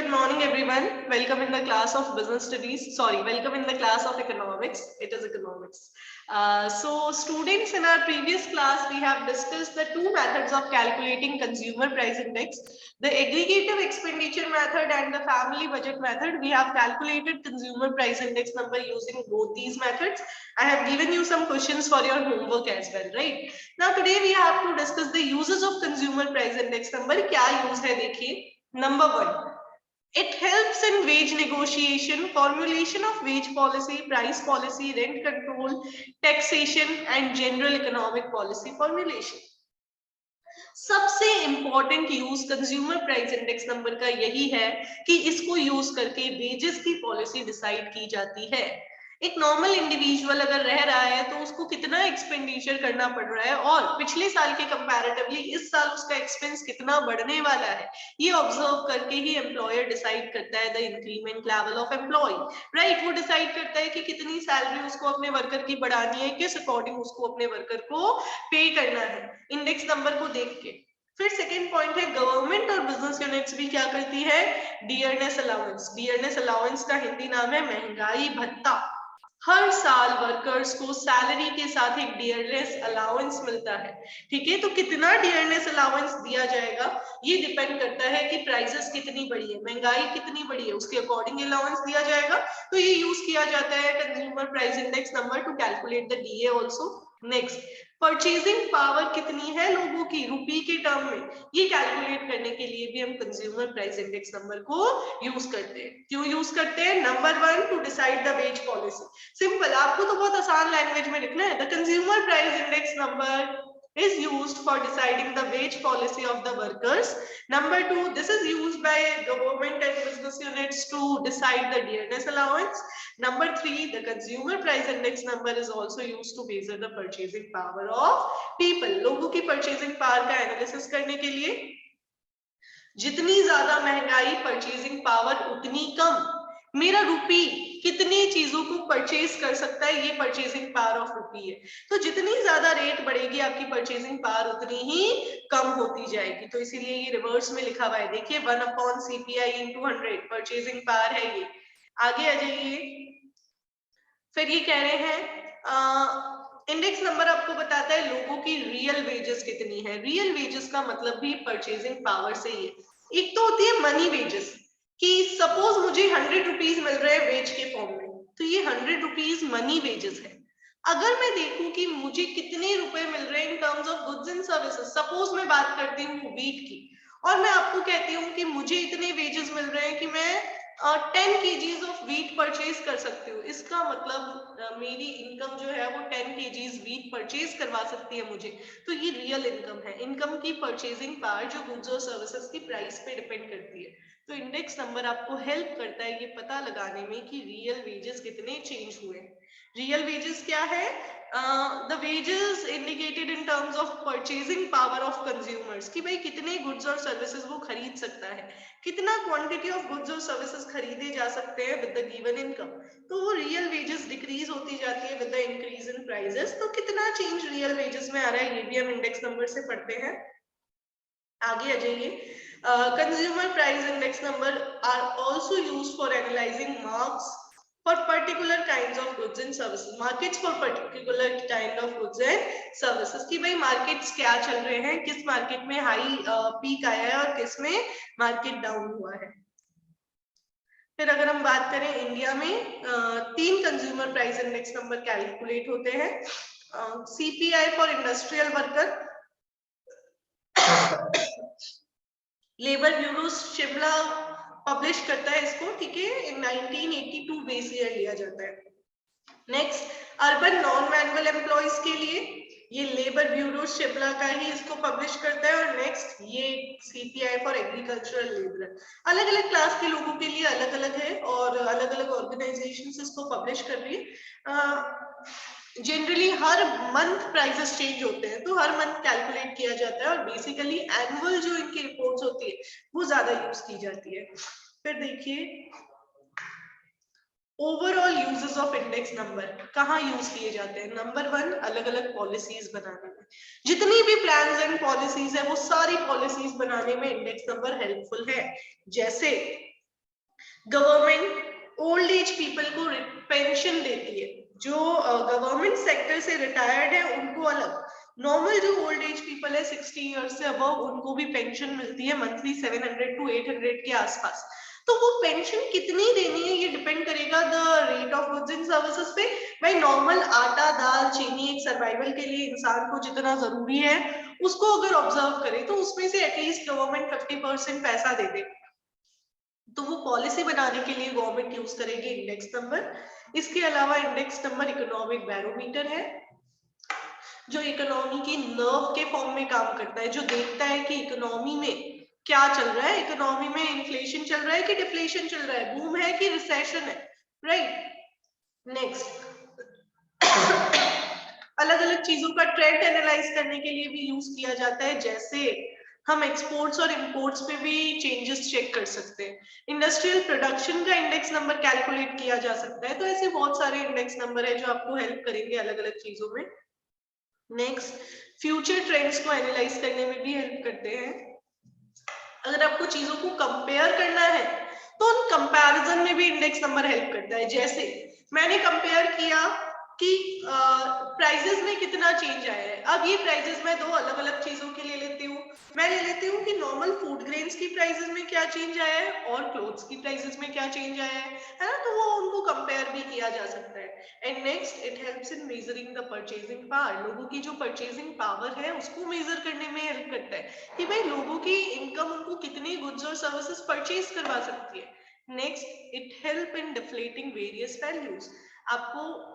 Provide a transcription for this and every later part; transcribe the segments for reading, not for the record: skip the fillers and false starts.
good morning everyone. Welcome in the class of business studies. Sorry, welcome in the class of economics. It is economics. So students, in our previous class, we have discussed the two methods of calculating consumer price index. The aggregative expenditure method and the family budget method. We have calculated consumer price index number using both these methods. I have given you some questions for your homework as well, right? Now today we have to discuss the uses of consumer price index number. क्या use है देखिए. Number one, it helps in wage negotiation, formulation of wage policy, price policy, rent control, taxation and general economic policy formulation. सबसे important use consumer price index number का यही है कि इसको use करके वेजेस की पॉलिसी डिसाइड की जाती है. एक नॉर्मल इंडिविजुअल अगर रह रहा है तो उसको कितना एक्सपेंडिचर करना पड़ रहा है और पिछले साल के कंपैरेटिवली इस साल उसका एक्सपेंस कितना बढ़ने वाला है, ये ऑब्जर्व करके ही एम्प्लॉयर डिसाइड करता है the increment level of employ, right. वो डिसाइड करता है कि कितनी सैलरी उसको अपने वर्कर की बढ़ानी है, किस अकॉर्डिंग उसको अपने वर्कर को पे करना है इंडेक्स नंबर को देख के. फिर सेकेंड पॉइंट है, गवर्नमेंट और बिजनेस यूनिट्स भी क्या करती है, डियरनेस अलाउंस. डियरनेस अलाउंस का हिंदी नाम है महंगाई भत्ता. हर साल वर्कर्स को सैलरी के साथ एक डियरनेस अलाउंस मिलता है. ठीक है, तो कितना डियरनेस अलाउंस दिया जाएगा ये डिपेंड करता है कि प्राइसेस कितनी बढ़ी है, महंगाई कितनी बढ़ी है, उसके अकॉर्डिंग अलाउंस दिया जाएगा. तो ये यूज किया जाता है consumer price index number two calculate the DA also. Next, purchasing power कितनी है लोगों की रुपी के टर्म में, ये कैलकुलेट करने के लिए भी हम कंज्यूमर प्राइस इंडेक्स नंबर को यूज करते हैं. क्यों यूज करते हैं? Number one, to decide the wage policy. Simple, आपको तो बहुत आसान लैंग्वेज में लिखना है. The consumer price index number is used for deciding the wage policy of the workers. Number two, this is used by government and business units to decide the dearness allowance. Number three, the consumer price index number is also used to measure the purchasing power of people. लोगों की purchasing power का analysis करने के लिए. जितनी ज्यादा महंगाई, purchasing power उतनी कम. मेरा रुपी कितनी चीजों को परचेज कर सकता है, ये परचेजिंग पावर ऑफ रुपी है. तो जितनी ज्यादा रेट बढ़ेगी आपकी परचेजिंग पावर उतनी ही कम होती जाएगी. तो इसीलिए ये रिवर्स में लिखा हुआ है, देखिए 1 CPI into 100 परचेजिंग पावर है ये. आगे आ जाइए. फिर ये कह रहे हैं इंडेक्स नंबर आपको बताता है लोगों की रियल वेजेस कितनी है. रियल वेजेस का मतलब भी परचेजिंग पावर से ही है. एक तो होती है मनी वेजेस, कि सपोज मुझे 100 रुपीज मिल रहे हैं वेज के फॉर्म में, तो ये 100 रुपीज मनी वेजेस है. अगर मैं देखूं कि मुझे कितने रुपए मिल रहे हैं in terms of goods and services, suppose मैं बात करती हूँ वीट की और मैं आपको कहती हूँ कि मुझे इतने वेजेस मिल रहे हैं कि मैं 10 kgs ऑफ वीट परचेज कर सकती हूँ. इसका मतलब मेरी इनकम जो है वो 10 kgs वीट परचेज करवा सकती है मुझे. तो ये रियल इनकम है. इनकम की परचेजिंग पावर जो गुड्स और सर्विसेज की प्राइस पे डिपेंड करती है. तो इंडेक्स नंबर आपको हेल्प करता है ये पता लगाने में कि रियल वेजेस कितने चेंज हुए. रियल वेजेस क्या है? The wages indicated in terms of purchasing power of consumers, कि भाई कितने गुड्स और सर्विसेज वो खरीद सकता है, कितना क्वांटिटी ऑफ गुड्स और सर्विसेज खरीदे जा सकते हैं विद द गिवन इनकम. तो वो रियल वेजेस डिक्रीज होती जाती है with the increase in prices. तो कितना चेंज रियल वेजेस में आ रहा है ये भी हम इंडेक्स नंबर से पढ़ते हैं. आगे आ जाइए. Consumer price index number are also used for analysing marks for particular kinds of goods and services. Markets for particular kind of goods and services, कि भाई मार्केट्स क्या चल रहे हैं, किस मार्केट में हाई पीक आया है और किस में मार्केट डाउन हुआ है. फिर अगर हम बात करें इंडिया में 3 consumer price index number calculate होते हैं. CPI for industrial worker, labour bureau Shimla publish करता है इसको. ठीक है, 1982 बेस ईयर लिया जाता है. Next, urban non manual employees के लिए ये लेबर ब्यूरो शिमला का ही इसको पब्लिश करता है. और नेक्स्ट ये CPI फॉर एग्रीकल्चरल लेबर. अलग अलग क्लास के लोगों के लिए अलग अलग है और अलग अलग ऑर्गेनाइजेशंस इसको पब्लिश कर रही है. जनरली हर मंथ प्राइसेस चेंज होते हैं तो हर मंथ कैलकुलेट किया जाता है और बेसिकली एनुअल जो इनकी रिपोर्ट्स होती है वो ज्यादा यूज की जाती है. फिर देखिए overall uses of index number कहाँ यूज किए जाते हैं. नंबर वन, अलग अलग पॉलिसीज बनाने में. जितनी भी प्लान्स एंड पॉलिसीज है वो सारी पॉलिसीज बनाने में इंडेक्स नंबर हेल्पफुल है. जैसे गवर्नमेंट ओल्ड एज पीपल को पेंशन देती है, जो गवर्नमेंट सेक्टर से रिटायर्ड है उनको अलग, नॉर्मल जो ओल्ड एज पीपल है 60 ईयर्स से अबव उनको भी पेंशन मिलती है मंथली 700 to 800 के आसपास। तो वो पेंशन कितनी देनी है ये डिपेंड करेगा the rate of goods and services पे। भाई नॉर्मल आटा दाल चीनी एक सर्वाइवल के लिए इंसान को जितना जरूरी है उसको अगर ऑब्जर्व करें तो उसमें से एटलीस्ट गवर्नमेंट 50% पैसा दे दे, तो वो पॉलिसी बनाने के लिए गवर्नमेंट यूज करेगी इंडेक्स नंबर। इसके अलावा इंडेक्स नंबर इकोनॉमिक बैरोमीटर है जो इकोनॉमी की नर्व के फॉर्म में काम करता है, जो देखता है कि इकोनॉमी में क्या चल रहा है, इकोनॉमी में इन्फ्लेशन चल रहा है कि डिफ्लेशन चल रहा है, बूम है कि रिसेशन है, राइट। नेक्स्ट अलग अलग चीजों का ट्रेंड एनालाइज करने के लिए भी यूज किया जाता है, जैसे हम एक्सपोर्ट्स और इंपोर्ट्स पे भी चेंजेस चेक कर सकते हैं, इंडस्ट्रियल प्रोडक्शन का इंडेक्स नंबर कैलकुलेट किया जा सकता है। तो ऐसे बहुत सारे इंडेक्स नंबर है जो आपको हेल्प करेंगे अलग अलग चीजों में। नेक्स्ट फ्यूचर ट्रेंड्स को एनालाइज करने में भी हेल्प करते हैं। अगर आपको चीजों को कंपेयर करना है तो उन कंपैरिजन में भी इंडेक्स नंबर हेल्प करता है। जैसे मैंने कंपेयर किया कि प्राइजेस में कितना चेंज आया है, अब ये प्राइजेस मैं दो अलग अलग चीजों के लिए लेती हूँ। मैं ले लेती हूँ कि नॉर्मल फूड ग्रेन्स की प्राइसेस में क्या चेंज आया है और क्लोथ्स की प्राइसेस में क्या चेंज आया है ना, तो वो उनको कंपेयर भी किया जा सकता है। And next it helps in measuring the purchasing power, लोगों की जो परचेजिंग पावर है उसको मेजर करने में हेल्प करता है कि भाई लोगों की इनकम उनको कितनी गुड्स और सर्विसेज परचेज करवा सकती है। Next it help in deflating various values, आपको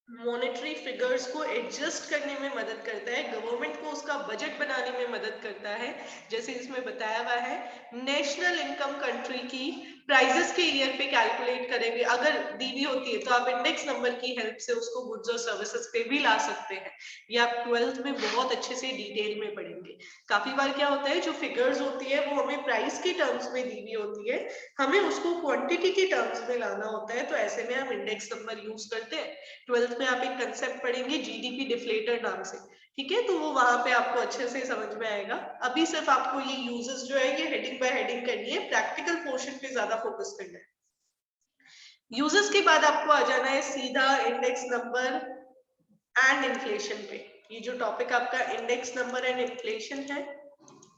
मॉनेटरी फिगर्स को एडजस्ट करने में मदद करता है, गवर्नमेंट को उसका बजट बनाने में मदद करता है। जैसे इसमें बताया हुआ है नेशनल इनकम कंट्री की प्राइजेस के ईयर पे कैलकुलेट करेंगे, अगर दी हुई होती है तो आप इंडेक्स नंबर की हेल्प से उसको गुड्स और सर्विसेज पे भी ला सकते हैं। ये आप 12th में बहुत अच्छे से डिटेल में पढ़ेंगे। काफी बार क्या होता है जो फिगर्स होती है वो हमें प्राइस के टर्म्स में दी हुई होती है, हमें उसको क्वांटिटी के टर्म्स में लाना होता है, तो ऐसे में हम इंडेक्स नंबर यूज करते हैं। 12th में आप एक कंसेप्ट पढ़ेंगे जीडीपी डिफ्लेटर नाम से, ठीक है, तो वो वहां पे आपको अच्छे से समझ में आएगा। अभी सिर्फ आपको ये यूजेस जो है ये हेडिंग बाय हेडिंग करनी है, प्रैक्टिकल पोर्शन पे ज्यादा फोकस करना है। यूजेस के बाद आपको आ जाना है सीधा इंडेक्स नंबर एंड इन्फ्लेशन पे। ये जो टॉपिक आपका इंडेक्स नंबर एंड इन्फ्लेशन है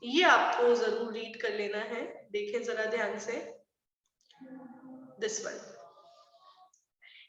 ये आपको जरूर रीड कर लेना है, देखें जरा ध्यान से दिस वन।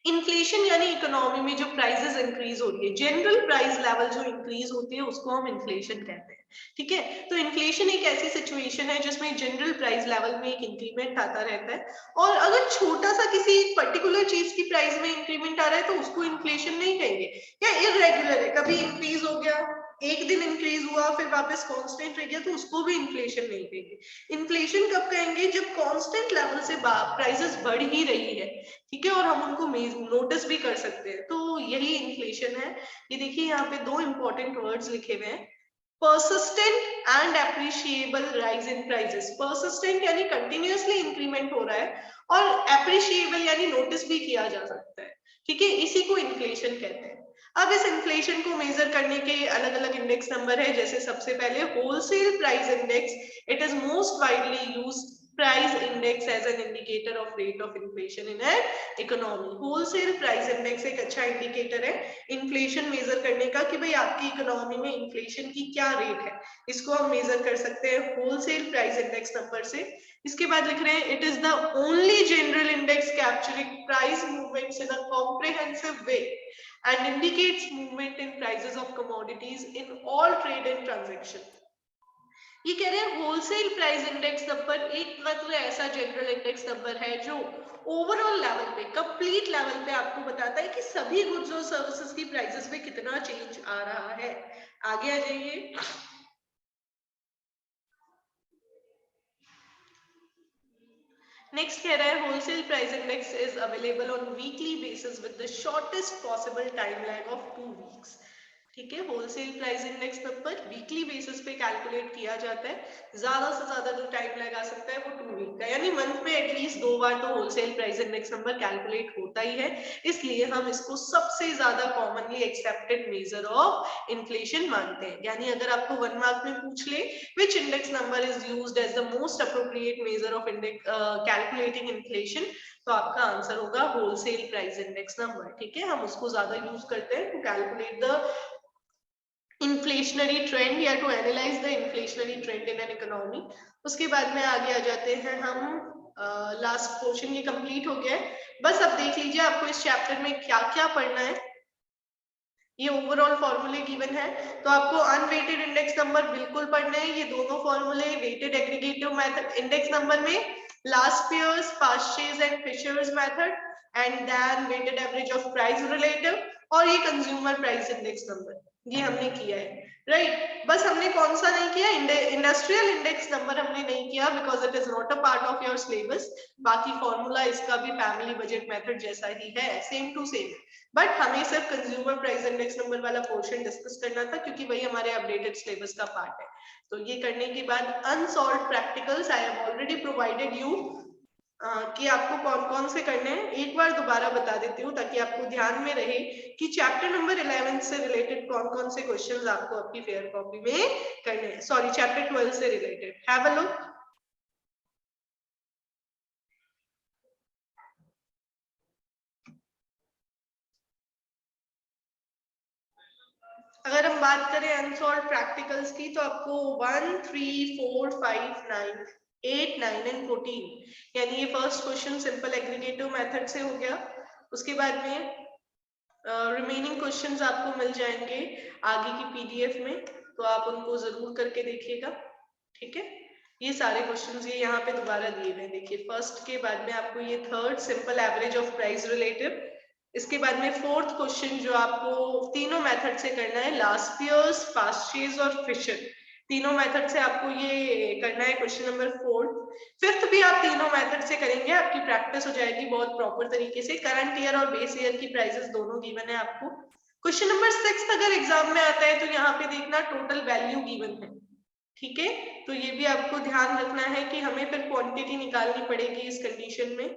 इन्फ्लेशन यानी इकोनॉमी में जो प्राइसेस इंक्रीज हो रही है, जनरल प्राइस लेवल जो इंक्रीज होती है उसको हम इन्फ्लेशन कहते हैं, ठीक है। तो इन्फ्लेशन एक ऐसी सिचुएशन है जिसमें जनरल प्राइस लेवल में एक इंक्रीमेंट आता रहता है, और अगर छोटा सा किसी पर्टिकुलर चीज की प्राइस में इंक्रीमेंट आ रहा है तो उसको इन्फ्लेशन नहीं कहेंगे, या इररेगुलर है, कभी इंक्रीज हो गया एक दिन इंक्रीज हुआ फिर वापस कांस्टेंट रह गया तो उसको भी इन्फ्लेशन नहीं कहेंगे। इन्फ्लेशन कब कहेंगे, जब कांस्टेंट लेवल से प्राइसेस बढ़ ही रही है, ठीक है, और हम उनको नोटिस भी कर सकते हैं, तो यही इन्फ्लेशन है। ये देखिए यहाँ पे दो इंपॉर्टेंट वर्ड्स लिखे हुए हैं, persistent and appreciable rise in prices। persistent यानी कंटिन्यूअसली इंक्रीमेंट हो रहा है, और appreciable यानी नोटिस भी किया जा सकता है, ठीक है, इसी को इन्फ्लेशन कहते हैं। अब इस इन्फ्लेशन को मेजर करने के अलग अलग इंडेक्स नंबर है, जैसे सबसे पहले wholesale price index, it is most widely used price index as an indicator of rate of inflation in an economy। wholesale price index एक अच्छा इंडिकेटर है इन्फ्लेशन मेजर करने का कि भाई आपकी इकोनॉमी में इन्फ्लेशन की क्या रेट है, इसको हम मेजर कर सकते हैं होलसेल प्राइस इंडेक्स नंबर से। इसके बाद लिख रहे हैं it is the only general index capturing price movements in a comprehensive way and indicates movement in prices of commodities in all trade and transaction। ये कह रहे हैं होलसेल प्राइस इंडेक्स नंबर एक मात्र ऐसा जनरल इंडेक्स नंबर है जो overall level पे कंप्लीट लेवल पे आपको बताता है कि सभी गुड्स और सर्विसेज की प्राइसेस में कितना चेंज आ रहा है। आगे आ जाइए। नेक्स्ट कह रहा है wholesale price index is available on weekly basis with the shortest possible time lag of 2 weeks. ठीक है। Wholesale price index number weekly basis पे कैलकुलेट किया जाता है, ज्यादा से ज्यादा जो टाइम लगा सकता है वो 2 वीक का, यानी मंथ में एटलीस्ट 2 बार तो wholesale price index number calculate होता ही है। इसलिए हम इसको सबसे ज्यादा commonly accepted measure of inflation मानते हैं। यानी अगर आपको 1 मार्क में पूछ ले which index number is used as the most appropriate measure of calculating inflation, तो आपका आंसर होगा होलसेल प्राइस इंडेक्स नंबर। ठीक है, हम उसको ज्यादा यूज करते हैं to calculate the inflationary trend या to analyse the inflationary trend in an economy. उसके बाद में आगे आ जाते हैं हम, लास्ट पोर्शन ये कंप्लीट हो गया है। बस अब देख लीजिए आपको इस चैप्टर में क्या क्या पढ़ना है। ये ओवरऑल फॉर्मूले गिवन है, तो आपको अनवेटेड इंडेक्स नंबर बिल्कुल पढ़ने हैं। ये दोनों फॉर्मूले weighted aggregative method index number में Laspeyres, Paasche's and Fisher's method, and then weighted average of price relative, और ये कंज्यूमर प्राइस इंडेक्स नंबर, ये हमने किया है। राइट, बस हमने कौन सा नहीं किया, इंडस्ट्रियल इंडेक्स नंबर हमने नहीं किया because it is not a part of your syllabus. बाकी फॉर्मूला इसका भी फैमिली बजट मेथड जैसा ही है, सेम टू सेम, बट हमें सिर्फ कंज्यूमर प्राइस इंडेक्स नंबर वाला पोर्शन डिस्कस करना था क्योंकि वही हमारे अपडेटेड सिलेबस का पार्ट है। तो ये करने के बाद unsolved practicals I have already provided you, कि आपको कौन कौन से करने हैं। एक बार दोबारा बता देती हूँ ताकि आपको ध्यान में रहे कि चैप्टर नंबर 11 से रिलेटेड कौन कौन से क्वेश्चंस आपको आपकी फेयर कॉपी में करने हैं। सॉरी, चैप्टर 12 से रिलेटेड। Have a look. अगर हम बात करें अनसॉल्व्ड प्रैक्टिकल्स की, तो आपको 1, 3, 4, 5, 9, 8, 9 एंड 14, यानी ये first question simple aggregative method से हो गया। उसके बाद में रिमेनिंग क्वेश्चंस आपको मिल जाएंगे आगे की पीडीएफ में, तो आप उनको जरूर करके देखिएगा। ठीक है, ये सारे क्वेश्चंस ये यहाँ पे दोबारा दिए हुए हैं। देखिए, फर्स्ट के बाद में आपको ये third simple average of price relative, इसके बाद में फोर्थ क्वेश्चन जो आपको तीनों मेथड से करना है, लास्ट पियर्स, पास्चेज और फिशर, तीनों मेथड से आपको ये करना है क्वेश्चन नंबर 4। फिफ्थ भी आप तीनों मेथड से करेंगे, आपकी प्रैक्टिस हो जाएगी बहुत प्रॉपर तरीके से। करंट ईयर और बेस ईयर की प्राइजेस दोनों गिवन है आपको। क्वेश्चन नंबर 6 अगर एग्जाम में आता है तो यहाँ पे देखना टोटल वैल्यू गिवन है। ठीक है, तो ये भी आपको ध्यान रखना है कि हमें फिर क्वांटिटी निकालनी पड़ेगी इस कंडीशन में।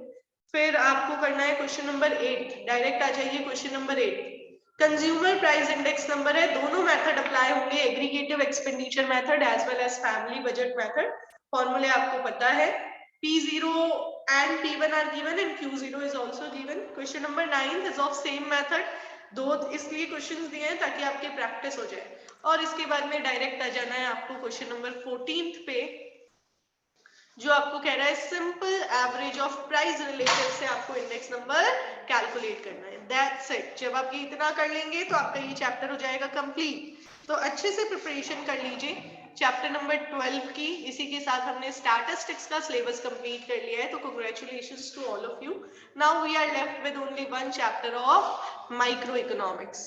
फिर आपको करना है क्वेश्चन नंबर 8, डायरेक्ट आ जाइए question number 8। Consumer price index number है, दोनों मेथड अप्लाई होंगे, aggregative expenditure method as well as family budget method. फॉर्मूले आपको पता है, P0 and P1 are given and Q0 is also given. Question number 9 is of same method, दो इसलिए questions दिए हैं ताकि आपकी प्रैक्टिस हो जाए। और इसके बाद में डायरेक्ट आ जाना है आपको क्वेश्चन नंबर 14 पे, जो आपको कह रहा है simple average of price related से आपको इंडेक्स नंबर कैलकुलेट करना है। That's it. जब आप ये इतना कर लेंगे तो आपका ये चैप्टर हो जाएगा कंप्लीट। तो अच्छे से प्रिपरेशन कर लीजिए चैप्टर नंबर 12 की। इसी के साथ हमने स्टैटिस्टिक्स का सिलेबस कंप्लीट कर लिया है, तो congratulations to all of you. Now we are left with only one chapter of micro economics.